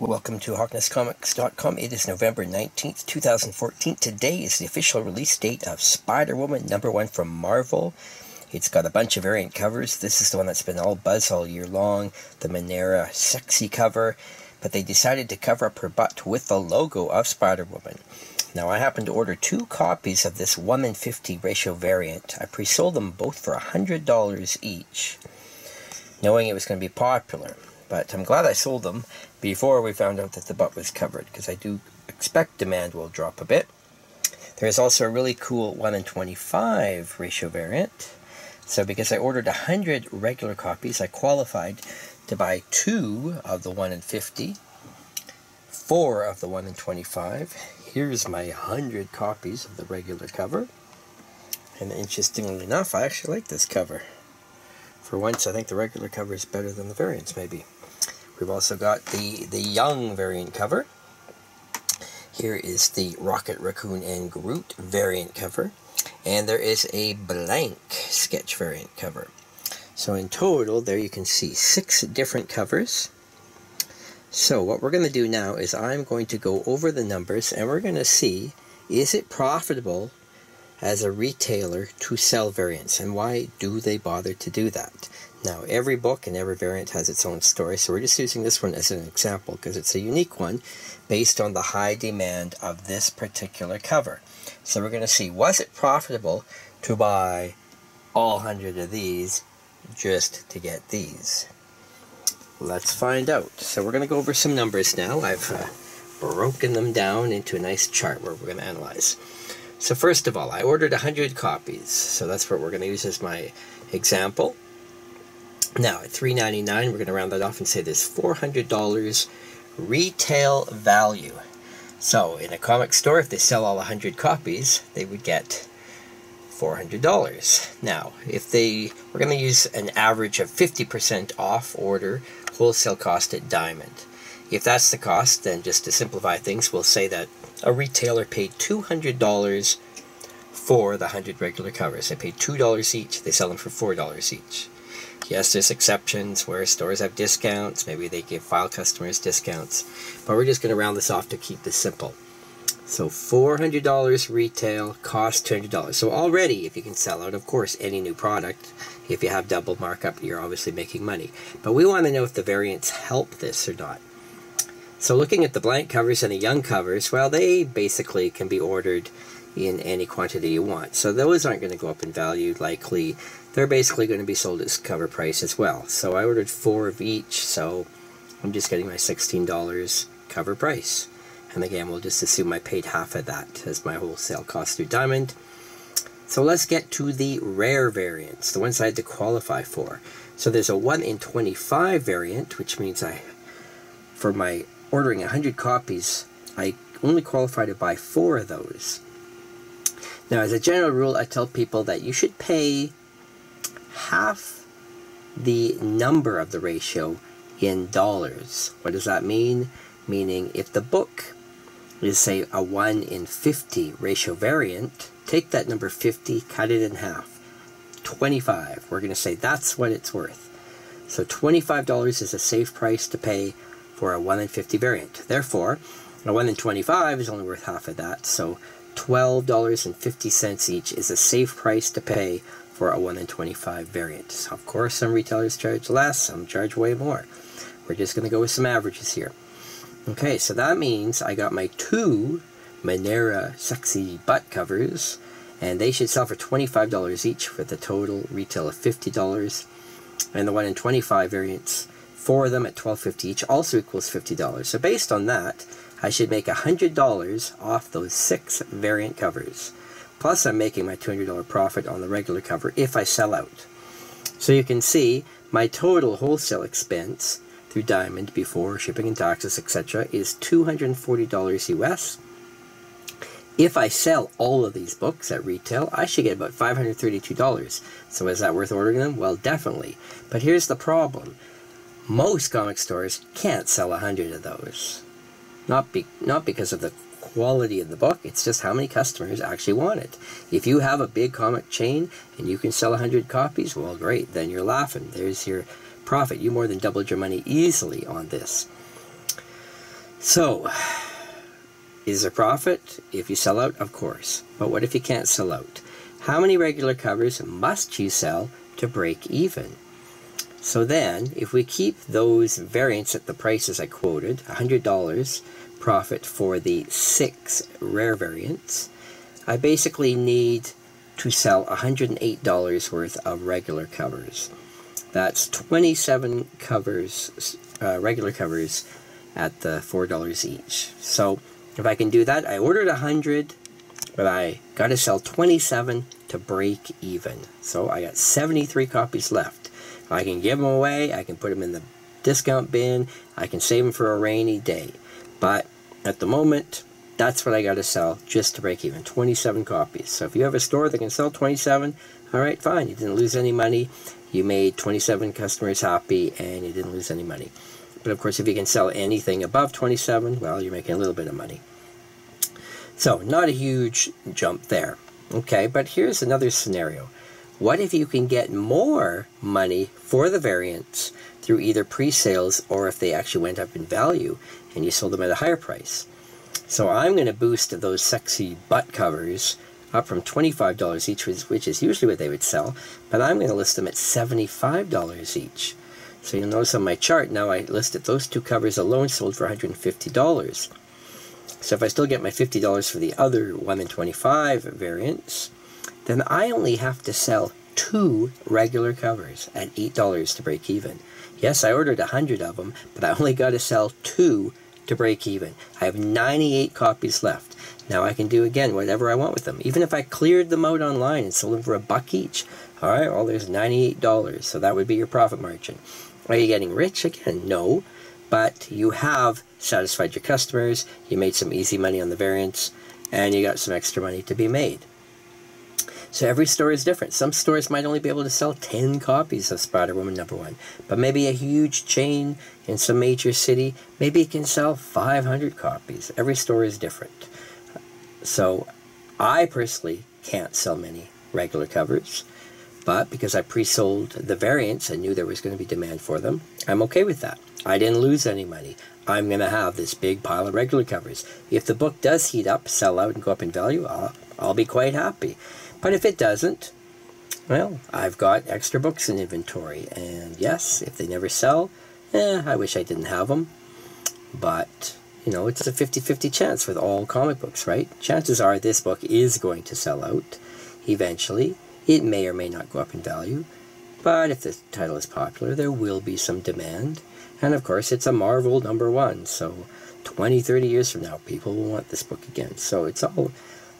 Welcome to HoknesComics.com. It is November 19th, 2014. Today is the official release date of Spider-Woman #1 from Marvel. It's got a bunch of variant covers. This is the one that's been all buzz all year long, the Manara sexy cover. But they decided to cover up her butt with the logo of Spider-Woman. Now, I happened to order 2 copies of this 1:50 ratio variant. I pre-sold them both for $100 each, knowing it was going to be popular. But I'm glad I sold them before we found out that the butt was covered, because I do expect demand will drop a bit. There is also a really cool 1:25 ratio variant. So because I ordered 100 regular copies, I qualified to buy 2 of the 1:50, 4 of the 1:25. Here's my 100 copies of the regular cover. And interestingly enough, I actually like this cover. For once, I think the regular cover is better than the variants, maybe. We've also got the young variant cover. Here is the Rocket Raccoon and Groot variant cover. And there is a blank sketch variant cover. So in total, there you can see 6 different covers. So what we're going to do now is I'm going to go over the numbers and we're going to see, is it profitable as a retailer to sell variants, and why do they bother to do that? Now, every book and every variant has its own story, so we're just using this one as an example because it's a unique one based on the high demand of this particular cover. So we're going to see, was it profitable to buy all 100 of these just to get these? Let's find out. So we're going to go over some numbers now. I've broken them down into a nice chart where we're going to analyze. So first of all, I ordered 100 copies, so that's what we're going to use as my example. Now, at $3.99, we're going to round that off and say there's $400 retail value. So, in a comic store, if they sell all 100 copies, they would get $400. Now, we're going to use an average of 50% off order wholesale cost at Diamond. If that's the cost, then just to simplify things, we'll say that a retailer paid $200 for the 100 regular covers. They paid $2 each. They sell them for $4 each. Yes, there's exceptions where stores have discounts. Maybe they give file customers discounts. But we're just going to round this off to keep this simple. So $400 retail, cost $200. So already, if you can sell out, of course, any new product, if you have double markup, you're obviously making money. But we want to know if the variants help this or not. So looking at the blank covers and the young covers, well, they basically can be ordered in any quantity you want. So those aren't going to go up in value, likely. They're basically going to be sold at cover price as well. So I ordered 4 of each, so I'm just getting my $16 cover price. And again, we'll just assume I paid half of that as my wholesale cost through Diamond. So let's get to the rare variants, the ones I had to qualify for. So there's a 1:25 variant, which means for my ordering 100 copies, I only qualify to buy 4 of those. Now, as a general rule, I tell people that you should pay half the number of the ratio in dollars. What does that mean? Meaning, if the book is, say, a 1:50 ratio variant, take that number 50, cut it in half. 25. We're going to say that's what it's worth. So $25 is a safe price to pay for a 1:50 variant. Therefore, a 1:25 is only worth half of that. So $12.50 each is a safe price to pay for a 1:25 variant. So of course, some retailers charge less, some charge way more. We're just going to go with some averages here. Okay, so that means I got my 2 Manara sexy butt covers, and they should sell for $25 each for the total retail of $50. And the 1:25 variants, 4 of them at $12.50 each, also equals $50. So based on that, I should make $100 off those 6 variant covers. Plus, I'm making my $200 profit on the regular cover if I sell out. So you can see my total wholesale expense through Diamond before shipping and taxes, etc., is $240 US. If I sell all of these books at retail, I should get about $532. So is that worth ordering them? Well, definitely. But here's the problem. Most comic stores can't sell 100 of those. Not because of the quality of the book, it's just how many customers actually want it. If you have a big comic chain and you can sell 100 copies, well, great, then you're laughing. There's your profit. You more than doubled your money easily on this. So, is there profit if you sell out? Of course. But what if you can't sell out? How many regular covers must you sell to break even? So then, if we keep those variants at the prices I quoted, $100 profit for the 6 rare variants, I basically need to sell $108 worth of regular covers. That's 27 covers, regular covers at the $4 each. So if I can do that, I ordered 100, but I got to sell 27 to break even. So I got 73 copies left. I can give them away, I can put them in the discount bin, I can save them for a rainy day. But at the moment, that's what I got to sell just to break even, 27 copies. So if you have a store that can sell 27, all right, fine, you didn't lose any money. You made 27 customers happy and you didn't lose any money. But of course, if you can sell anything above 27, well, you're making a little bit of money. So, not a huge jump there. Okay, but here's another scenario. What if you can get more money for the variants through either pre-sales or if they actually went up in value and you sold them at a higher price? So I'm going to boost those sexy butt covers up from $25 each, which is usually what they would sell, but I'm going to list them at $75 each. So you'll notice on my chart now I listed those 2 covers alone sold for $150. So if I still get my $50 for the other 1 in 25 variants, then I only have to sell 2 regular covers at $8 to break even. Yes, I ordered 100 of them, but I only got to sell 2 to break even. I have 98 copies left. Now I can do, again, whatever I want with them. Even if I cleared them out online and sold them for $1 each. All right, well, there's $98, so that would be your profit margin. Are you getting rich? Again, no. But you have satisfied your customers, you made some easy money on the variants, and you got some extra money to be made. So every store is different. Some stores might only be able to sell 10 copies of Spider-Woman #1, but maybe a huge chain in some major city, maybe it can sell 500 copies. Every store is different. So I personally can't sell many regular covers, but because I pre-sold the variants and knew there was going to be demand for them, I'm okay with that. I didn't lose any money. I'm going to have this big pile of regular covers. If the book does heat up, sell out, and go up in value, I'll be quite happy. But if it doesn't, well, I've got extra books in inventory. And yes, if they never sell, I wish I didn't have them. But, you know, it's a 50-50 chance with all comic books, right? Chances are this book is going to sell out eventually. It may or may not go up in value. But if the title is popular, there will be some demand. And of course, it's a Marvel #1. So 20, 30 years from now, people will want this book again. So it's all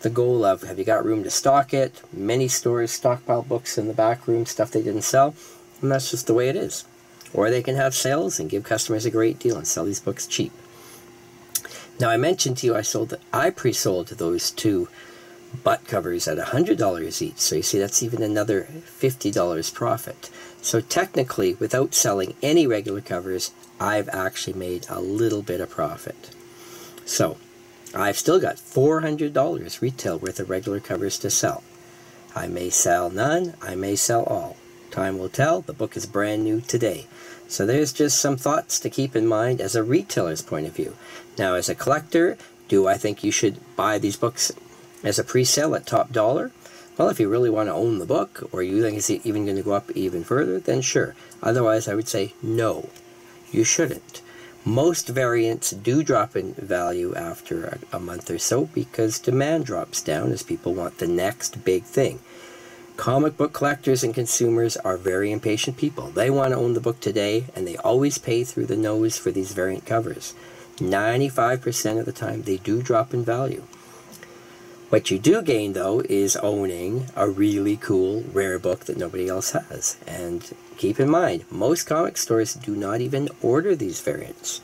the goal of, have you got room to stock it? Many stores stockpile books in the back room, stuff they didn't sell, and that's just the way it is. Or they can have sales and give customers a great deal and sell these books cheap. Now I mentioned to you I pre-sold those 2 butt covers at $100 each, so you see that's even another $50 profit. So technically, without selling any regular covers, I've actually made a little bit of profit. So I've still got $400 retail worth of regular covers to sell. I may sell none, I may sell all. Time will tell. The book is brand new today. So there's just some thoughts to keep in mind as a retailer's point of view. Now, as a collector, do I think you should buy these books as a pre-sale at top dollar? Well, if you really want to own the book, or you think it's even going to go up even further, then sure. Otherwise, I would say no, you shouldn't. Most variants do drop in value after a month or so because demand drops down as people want the next big thing. Comic book collectors and consumers are very impatient people. They want to own the book today, and they always pay through the nose for these variant covers. 95% of the time, they do drop in value. What you do gain, though, is owning a really cool, rare book that nobody else has. And keep in mind, most comic stores do not even order these variants.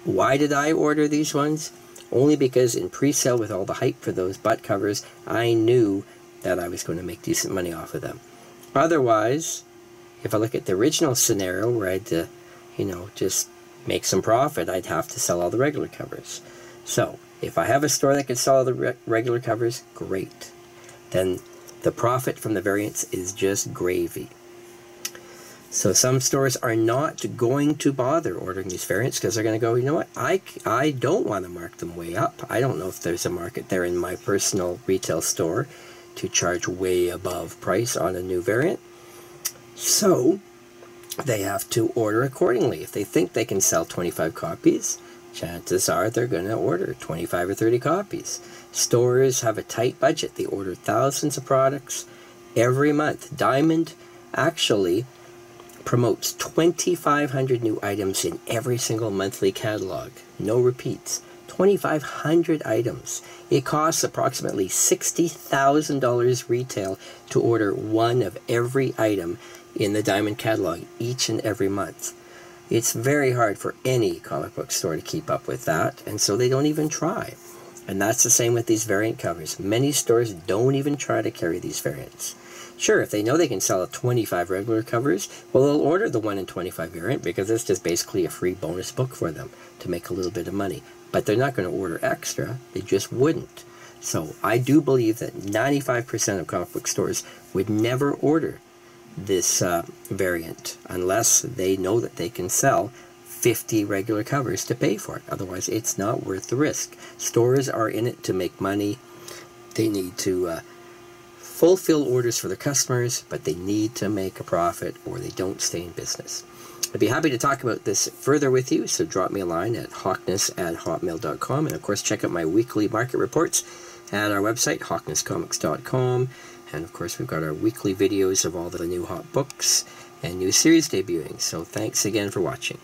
Why did I order these ones? Only because in pre-sale with all the hype for those butt covers, I knew that I was going to make decent money off of them. Otherwise, if I look at the original scenario where I had to, just make some profit, I'd have to sell all the regular covers. So, if I have a store that can sell all the regular covers, great. Then the profit from the variants is just gravy. So some stores are not going to bother ordering these variants because they're going to go, you know what, I don't want to mark them way up. I don't know if there's a market there in my personal retail store to charge way above price on a new variant. So they have to order accordingly. If they think they can sell 25 copies, chances are they're going to order 25 or 30 copies. Stores have a tight budget. They order thousands of products every month. Diamond actually promotes 2,500 new items in every single monthly catalog. No repeats. 2,500 items. It costs approximately $60,000 retail to order one of every item in the Diamond catalog each and every month. It's very hard for any comic book store to keep up with that, and so they don't even try. And that's the same with these variant covers. Many stores don't even try to carry these variants. Sure, if they know they can sell 25 regular covers, well, they'll order the 1 in 25 variant because it's just basically a free bonus book for them to make a little bit of money. But they're not going to order extra. They just wouldn't. So I do believe that 95% of comic book stores would never order this variant unless they know that they can sell 50 regular covers to pay for it. Otherwise, it's not worth the risk. Stores are in it to make money. They need to fulfill orders for their customers, but they need to make a profit or they don't stay in business. I'd be happy to talk about this further with you, so drop me a line at hoknes@hotmail.com, and of course check out my weekly market reports at our website, hoknescomics.com, and of course we've got our weekly videos of all the new hot books and new series debuting. So thanks again for watching.